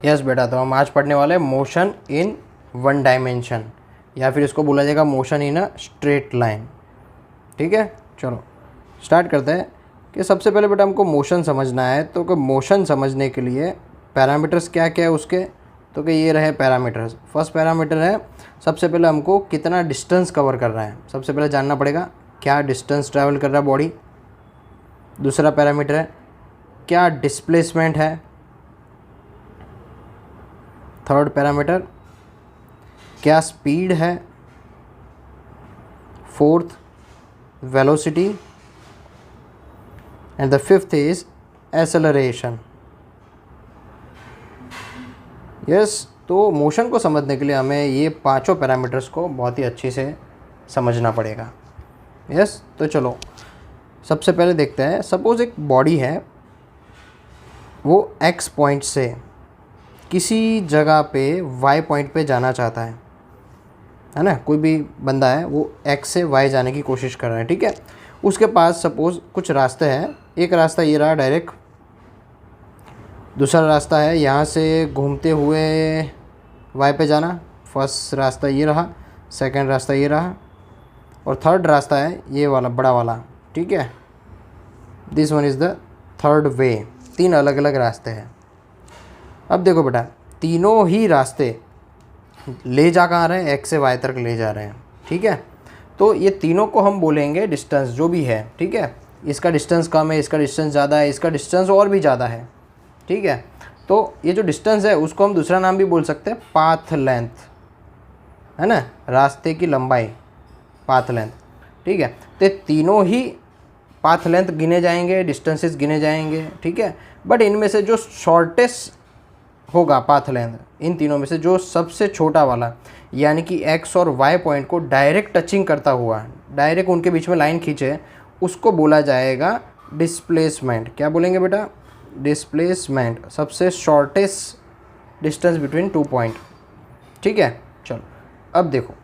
Yes बेटा, तो हम आज पढ़ने वाले हैं मोशन इन वन डायमेंशन, या फिर इसको बोला जाएगा motion in a straight line. ठीक है, चलो स्टार्ट करते हैं। कि सबसे पहले बेटा हमको मोशन समझना है, तो कि मोशन समझने के लिए पैरामीटर्स क्या क्या है उसके, तो कि ये रहे पैरामीटर्स। फर्स्ट पैरामीटर है, सबसे पहले हमको कितना डिस्टेंस कवर कर रहा है, सबसे पहले जानना पड़ेगा क्या डिस्टेंस ट्रैवल कर रहा है बॉडी। दूसरा पैरामीटर है क्या डिस्प्लेसमेंट है। थर्ड पैरामीटर क्या स्पीड है। Fourth velocity, and the fifth is acceleration. Yes, तो मोशन को समझने के लिए हमें ये पांचों पैरामीटर्स को बहुत ही अच्छे से समझना पड़ेगा। यस, तो चलो सबसे पहले देखते हैं। सपोज एक बॉडी है, वो एक्स पॉइंट से किसी जगह पे वाई पॉइंट पे जाना चाहता है ना। कोई भी बंदा है वो एक्स से वाई जाने की कोशिश कर रहा है। ठीक है, उसके पास सपोज कुछ रास्ते हैं। एक रास्ता ये रहा डायरेक्ट, दूसरा रास्ता है यहाँ से घूमते हुए वाई पे जाना। फर्स्ट रास्ता ये रहा, सेकंड रास्ता ये रहा, और थर्ड रास्ता है ये वाला बड़ा वाला। ठीक है, this one is the third way. तीन अलग अलग रास्ते हैं। अब देखो बेटा, तीनों ही रास्ते ले जा कहाँ रहे हैं, एक्स से वाई तक ले जा रहे हैं। ठीक है, तो ये तीनों को हम बोलेंगे डिस्टेंस जो भी है। ठीक है, इसका डिस्टेंस कम है, इसका डिस्टेंस ज़्यादा है, इसका डिस्टेंस और भी ज़्यादा है। ठीक है, तो ये जो डिस्टेंस है उसको हम दूसरा नाम भी बोल सकते हैं पाथ लेंथ, है ना, रास्ते की लंबाई, पाथ लेंथ। ठीक है, तो तीनों ही पाथ लेंथ गिने जाएंगे, डिस्टेंसेस गिने जाएंगे। ठीक है, बट इनमें से जो शॉर्टेस्ट होगा पाथ लेंथ, इन तीनों में से जो सबसे छोटा वाला, यानी कि एक्स और वाई पॉइंट को डायरेक्ट टचिंग करता हुआ, डायरेक्ट उनके बीच में लाइन खींचे, उसको बोला जाएगा डिस्प्लेसमेंट। क्या बोलेंगे बेटा? डिस्प्लेसमेंट, सबसे shortest distance between two point. ठीक है, चलो अब देखो,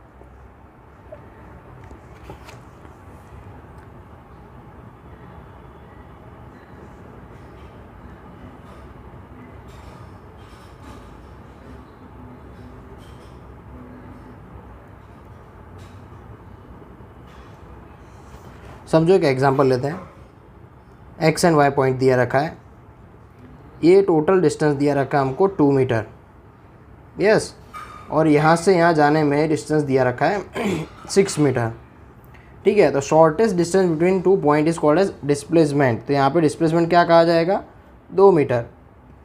समझो एक एग्जांपल लेते हैं। एक्स एंड वाई पॉइंट दिया रखा है, ये टोटल डिस्टेंस दिया रखा है हमको 2 मीटर। यस, और यहाँ से यहाँ जाने में डिस्टेंस दिया रखा है 6 मीटर। ठीक है, तो shortest distance between two point is called as displacement. तो यहाँ पे डिस्प्लेसमेंट क्या कहा जाएगा? 2 मीटर।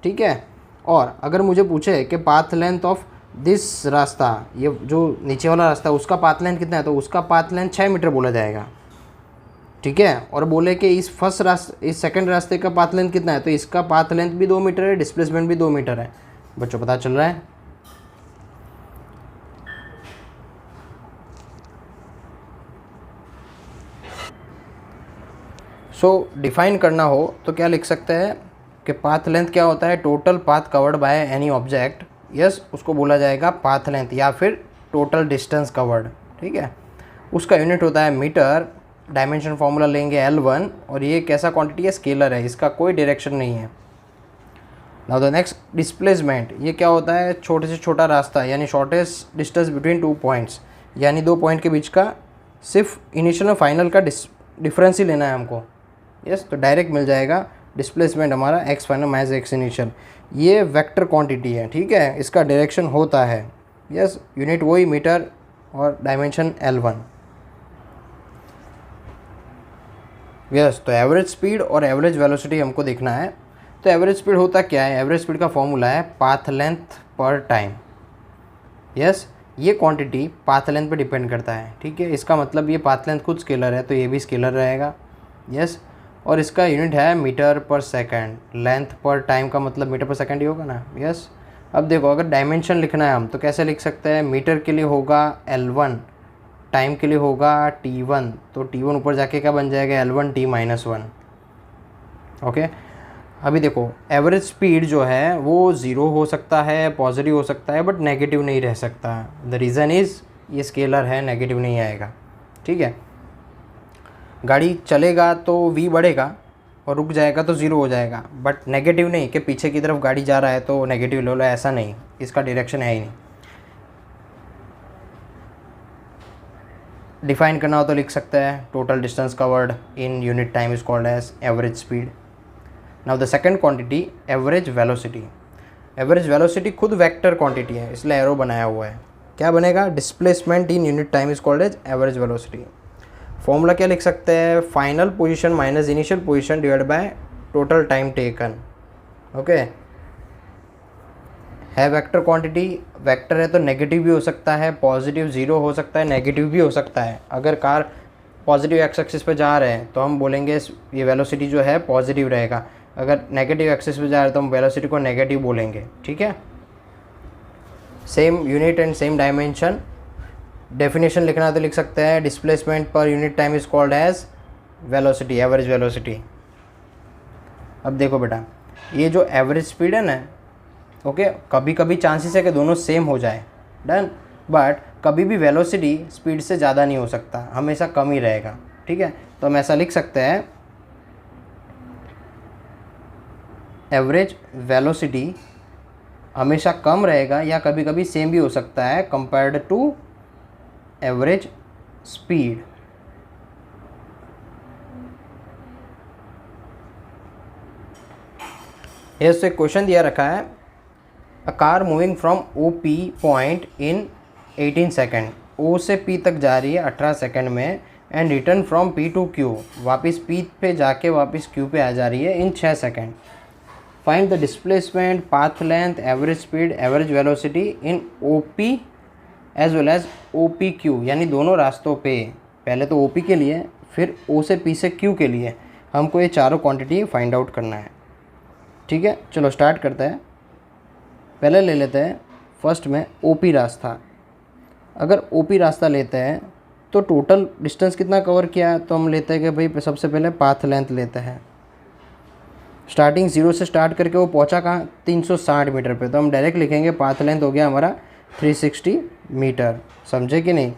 ठीक है, और अगर मुझे पूछे कि पाथ लेंथ ऑफ दिस रास्ता, ये जो नीचे वाला रास्ता है उसका पाथ लेंथ कितना है, तो उसका पाथ लेंथ 6 मीटर बोला जाएगा। ठीक है, और बोले कि इस फर्स्ट रास्ते, इस सेकंड रास्ते का पाथ लेंथ कितना है, तो इसका पाथ लेंथ भी 2 मीटर है, डिस्प्लेसमेंट भी 2 मीटर है। बच्चों पता चल रहा है? सो डिफाइन करना हो तो क्या लिख सकते हैं कि पाथ लेंथ क्या होता है? Total path covered by any object. Yes, उसको बोला जाएगा पाथ लेंथ या फिर टोटल डिस्टेंस कवर्ड। ठीक है, उसका यूनिट होता है मीटर। डायमेंशन फार्मूला लेंगे L1, और ये कैसा क्वांटिटी है? स्केलर है, इसका कोई डायरेक्शन नहीं है। नाउ द नेक्स्ट, डिस्प्लेसमेंट, ये क्या होता है? छोटे से छोटा रास्ता, यानी shortest distance between two points, यानी दो पॉइंट के बीच का सिर्फ इनिशियल और फाइनल का डिफरेंस ही लेना है हमको। यस, तो डायरेक्ट मिल जाएगा डिस्प्लेसमेंट हमारा x final minus x initial. ये वेक्टर क्वांटिटी है। ठीक है, इसका डायरेक्शन होता है, यस, यूनिट वही मीटर और डायमेंशन L1। यस, तो एवरेज स्पीड और एवरेज वेलोसिटी हमको देखना है। तो एवरेज स्पीड होता क्या है? एवरेज स्पीड का फॉर्मूला है पाथ लेंथ पर टाइम। यस, ये क्वांटिटी पाथ लेंथ पे डिपेंड करता है। ठीक है, इसका मतलब ये पाथ लेंथ खुद स्केलर है, तो ये भी स्केलर रहेगा। यस, और इसका यूनिट है मीटर पर सेकंड। लेंथ पर टाइम का मतलब मीटर पर सेकंड ही होगा ना। यस, अब देखो, अगर डायमेंशन लिखना है हम तो कैसे लिख सकते हैं? मीटर के लिए होगा L1, टाइम के लिए होगा T1, तो T1 ऊपर जाके क्या बन जाएगा? L1T-1। ओके, अभी देखो, एवरेज स्पीड जो है वो 0 हो सकता है, पॉजिटिव हो सकता है, बट नेगेटिव नहीं रह सकता। द रीज़न इज़ ये स्केलर है, नेगेटिव नहीं आएगा। ठीक है, गाड़ी चलेगा तो V बढ़ेगा और रुक जाएगा तो ज़ीरो हो जाएगा, बट नेगेटिव नहीं कि पीछे की तरफ गाड़ी जा रहा है तो नेगेटिव ले लो, ऐसा नहीं, इसका डायरेक्शन है ही नहीं। डिफाइन करना हो तो लिख सकते हैं total distance covered in unit time is called as average speed. Now the second quantity average velocity. Average velocity खुद वेक्टर क्वांटिटी है, इसलिए एरो बनाया हुआ है। क्या बनेगा? Displacement in unit time is called as average velocity. Formula क्या लिख सकते हैं? Final position minus initial position divide by total time taken. Okay, है वेक्टर क्वांटिटी, वेक्टर है तो नेगेटिव भी हो सकता है, पॉजिटिव ज़ीरो हो सकता है, नेगेटिव भी हो सकता है। अगर कार पॉजिटिव एक्स एक्सिस पे जा रहे हैं तो हम बोलेंगे ये वेलोसिटी जो है पॉजिटिव रहेगा, अगर नेगेटिव एक्सिस पे जा रहे हैं तो हम वेलोसिटी को नेगेटिव बोलेंगे। ठीक है, same unit and same dimension. Definition लिखना है तो लिख सकते हैं displacement per unit time is called as velocity, average velocity. अब देखो बेटा, ये जो एवरेज स्पीड है ना, ओके, कभी कभी चांसेस है कि दोनों सेम हो जाए, डन, बट कभी भी वेलोसिटी स्पीड से ज़्यादा नहीं हो सकता, हमेशा कम ही रहेगा। ठीक है, तो हम ऐसा लिख सकते हैं एवरेज वेलोसिटी हमेशा कम रहेगा या कभी कभी सेम भी हो सकता है कंपेयर्ड टू एवरेज स्पीड। ये से क्वेश्चन दिया रखा है, a car moving from O P point in 18 second, O से पी तक जा रही है 18 सेकेंड में, and return from P to Q, वापस पी पे जाके वापस क्यू पे आ जा रही है in 6 second. Find the displacement, path length, average speed, average velocity in O P as well as O P Q, यानी दोनों रास्तों पे। पहले तो ओ पी के लिए, फिर ओ से पी से क्यू के लिए हमको ये चारों क्वांटिटी फाइंड आउट करना है। ठीक है, चलो स्टार्ट करते हैं। पहले ले लेते हैं फर्स्ट में ओ पी रास्ता। अगर ओ पी रास्ता लेते हैं तो टोटल डिस्टेंस कितना कवर किया, तो हम लेते हैं कि भाई सबसे पहले पाथ लेंथ लेते हैं। स्टार्टिंग ज़ीरो से स्टार्ट करके वो पहुंचा कहाँ? 360 मीटर पे, तो हम डायरेक्ट लिखेंगे पाथ लेंथ हो गया हमारा 360 मीटर। समझे कि नहीं?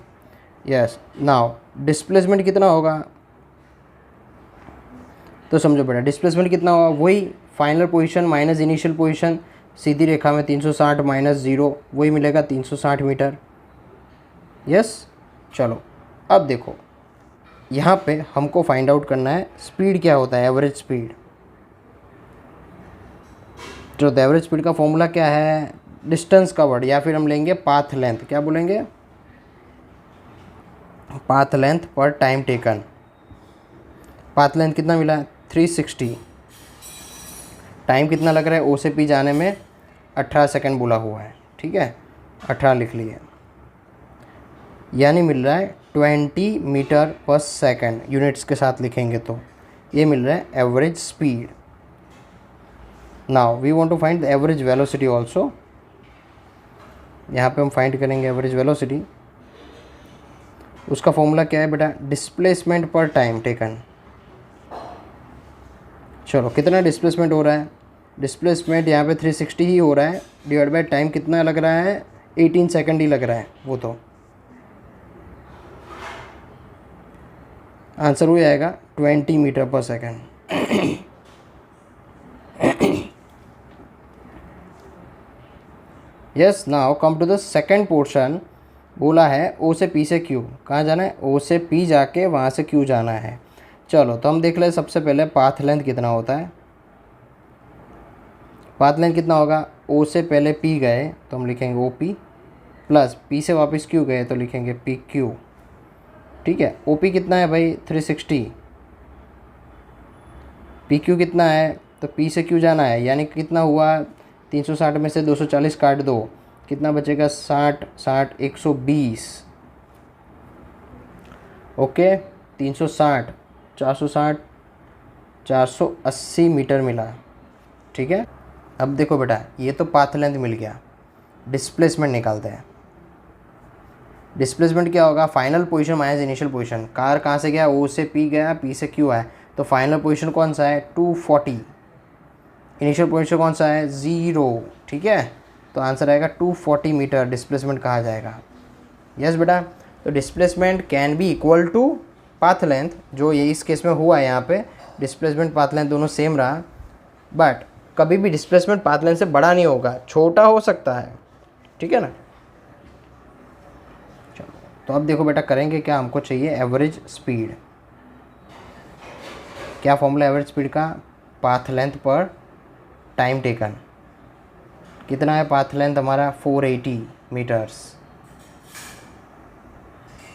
यस। नाउ डिस्प्लेसमेंट कितना होगा, तो समझो बेटा डिस्प्लेसमेंट कितना होगा, वही final position minus initial position, सीधी रेखा में 360 माइनस ज़ीरो, वही मिलेगा 360 मीटर। यस, चलो अब देखो यहाँ पे हमको फाइंड आउट करना है स्पीड क्या होता है, एवरेज स्पीड। जो एवरेज स्पीड का फॉर्मूला क्या है? डिस्टेंस कवर्ड, या फिर हम लेंगे पाथ लेंथ। क्या बोलेंगे? पाथ लेंथ पर टाइम टेकन। पाथ लेंथ कितना मिला? 360। टाइम कितना लग रहा है ओ से पी जाने में? 18 सेकंड बोला हुआ है। ठीक है, 18 लिख लिए, यानी मिल रहा है 20 मीटर पर सेकंड। यूनिट्स के साथ लिखेंगे तो ये मिल रहा है average speed. Now we want to find the average velocity also. यहाँ पे हम फाइंड करेंगे एवरेज वेलोसिटी। उसका फॉर्मूला क्या है बेटा? डिस्प्लेसमेंट पर टाइम टेकन। चलो कितना डिस्प्लेसमेंट हो रहा है? डिस्प्लेसमेंट यहाँ पे 360 ही हो रहा है, डिवाइड बाय टाइम कितना लग रहा है? 18 सेकंड ही लग रहा है। वो तो आंसर हो जाएगा 20 metre per second. Yes, now come to the second portion. बोला है ओ से पी से क्यू, कहाँ जाना है? ओ से पी जाके वहाँ से क्यू जाना है। चलो तो हम देख ले सबसे पहले पाथ लेंथ कितना होता है। पाथ लेंथ कितना होगा? ओ से पहले पी गए तो हम लिखेंगे ओ पी, प्लस पी से वापस क्यू गए तो लिखेंगे पी क्यू। ठीक है, ओ पी कितना है भाई? 360। पी क्यू कितना है? तो पी से क्यू जाना है, यानी कितना हुआ? 360 में से 240 काट दो, कितना बचेगा? 60 60 120। ओके, 360 460 480 मीटर मिला। ठीक है, अब देखो बेटा ये तो पाथ लेंथ मिल गया, डिस्प्लेसमेंट निकालते हैं। डिस्प्लेसमेंट क्या होगा? Final position minus initial position. Car कहाँ से गया? ओ से पी गया, पी से क्यू आया, तो फाइनल पोजीशन कौन सा है? 240। इनिशियल पोजीशन कौन सा है? 0। ठीक है, तो आंसर आएगा 240 मीटर डिस्प्लेसमेंट कहा जाएगा। यस बेटा, तो displacement can be equal to path length, जो ये इस केस में हुआ है यहाँ पे डिस्प्लेसमेंट पाथ लेंथ दोनों सेम रहा, बट कभी भी डिस्प्लेसमेंट पाथ लेंथ से बड़ा नहीं होगा, छोटा हो सकता है, ठीक है ना। चलो तो अब देखो बेटा करेंगे क्या, हमको चाहिए एवरेज स्पीड। क्या फॉर्मूला एवरेज स्पीड का, पाथ लेंथ पर टाइम टेकन। कितना है पाथ लेंथ हमारा 480 मीटर्स,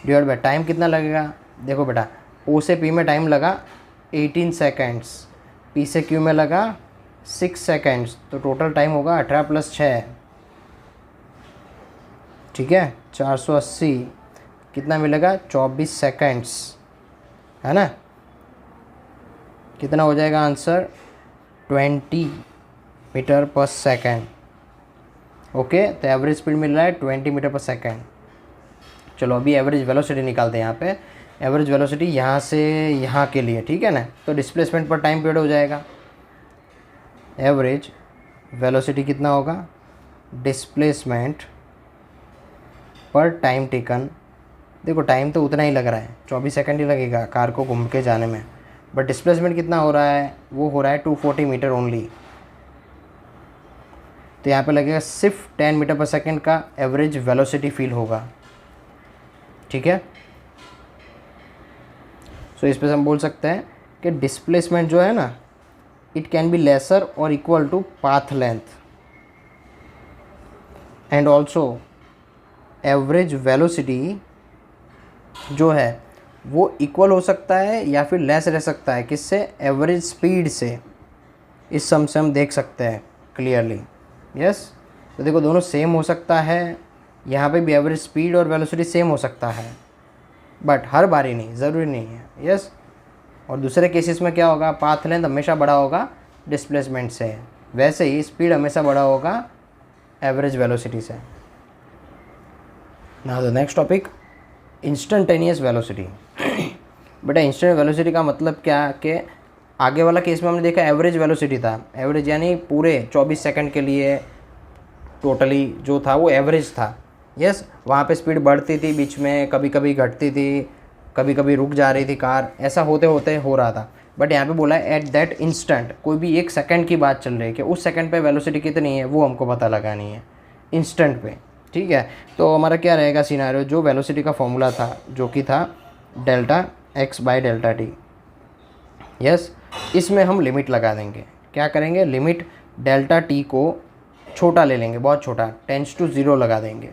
डिवाइड बाय टाइम कितना लगेगा। देखो बेटा ओ से पी में टाइम लगा 18 सेकेंड्स, पी से क्यू में लगा 6 सेकेंड्स, तो टोटल टाइम होगा 18 + 6, ठीक है 480, कितना मिलेगा 24 सेकेंड्स, है ना। कितना हो जाएगा आंसर 20 मीटर पर सेकेंड। ओके तो एवरेज स्पीड मिल रहा है 20 मीटर पर सेकेंड। चलो अभी एवरेज वेलोसिटी निकालते हैं यहाँ पे। एवरेज वेलोसिटी यहाँ से यहाँ के लिए, ठीक है ना, तो डिस्प्लेसमेंट पर टाइम पीरियड हो जाएगा। एवरेज वेलोसिटी कितना होगा, डिस्प्लेसमेंट पर टाइम टेकन। देखो टाइम तो उतना ही लग रहा है, 24 सेकंड ही लगेगा कार को घूम के जाने में, बट डिस्प्लेसमेंट कितना हो रहा है, वो हो रहा है 240 मीटर ओनली। तो यहाँ पे लगेगा सिर्फ 10 मीटर पर सेकंड का एवरेज वेलोसिटी फील होगा, ठीक है। सो इस पर हम बोल सकते हैं कि डिस्प्लेसमेंट जो है ना, इट कैन बी लेसर और equal to path length, and also average velocity जो है वो इक्वल हो सकता है या फिर लेस रह सकता है, किससे, एवरेज स्पीड से। इस सम से हम देख सकते हैं क्लियरली, यस। तो देखो दोनों सेम हो सकता है, यहाँ पे भी एवरेज स्पीड और वेलोसिटी सेम हो सकता है, बट हर बारी नहीं, ज़रूरी नहीं है, यस। और दूसरे केसेस में क्या होगा, पाथ लेंथ हमेशा बड़ा होगा डिस्प्लेसमेंट से, वैसे ही स्पीड हमेशा बड़ा होगा एवरेज वेलोसिटी से। Now the next topic, instantaneous velocity. बेटा इंस्टेंट वेलोसिटी का मतलब क्या कि आगे वाला केस में हमने देखा एवरेज वेलोसिटी था, एवरेज यानी पूरे 24 सेकंड के लिए टोटली जो था वो एवरेज था, यस। वहाँ पे स्पीड बढ़ती थी, बीच में कभी कभी घटती थी, कभी कभी रुक जा रही थी कार, ऐसा होते होते हो रहा था। बट यहाँ पे बोला है एट दैट इंस्टेंट, कोई भी एक सेकंड की बात चल रही है कि उस सेकंड पे वेलोसिटी कितनी है वो हमको पता लगानी है इंस्टेंट पे, ठीक है। तो हमारा क्या रहेगा सिनारियो, जो वेलोसिटी का फॉर्मूला था जो कि था delta x by delta T, yes. इसमें हम लिमिट लगा देंगे, क्या करेंगे, लिमिट डेल्टा टी को छोटा ले लेंगे, बहुत छोटा, टेंस टू 0 लगा देंगे,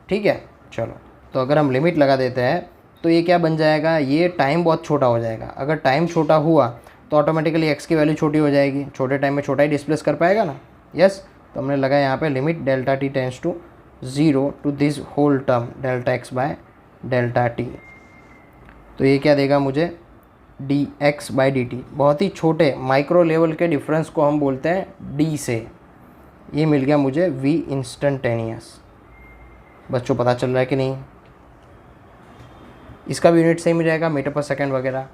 ठीक है। चलो तो अगर हम लिमिट लगा देते हैं तो ये क्या बन जाएगा, ये टाइम बहुत छोटा हो जाएगा। अगर टाइम छोटा हुआ तो ऑटोमेटिकली x की वैल्यू छोटी हो जाएगी, छोटे टाइम में छोटा ही डिस्प्लेस कर पाएगा ना, यस। तो हमने लगा यहाँ पे limit delta t tends to 0 to this whole term delta x by delta t. तो ये क्या देगा मुझे, dx बाई डी टी, बहुत ही छोटे माइक्रो लेवल के डिफरेंस को हम बोलते हैं d से। ये मिल गया मुझे v इंस्टेंटेनियस। बच्चों पता चल रहा है कि नहीं, इसका भी यूनिट सेम ही रहेगा, मीटर पर सेकंड वगैरह।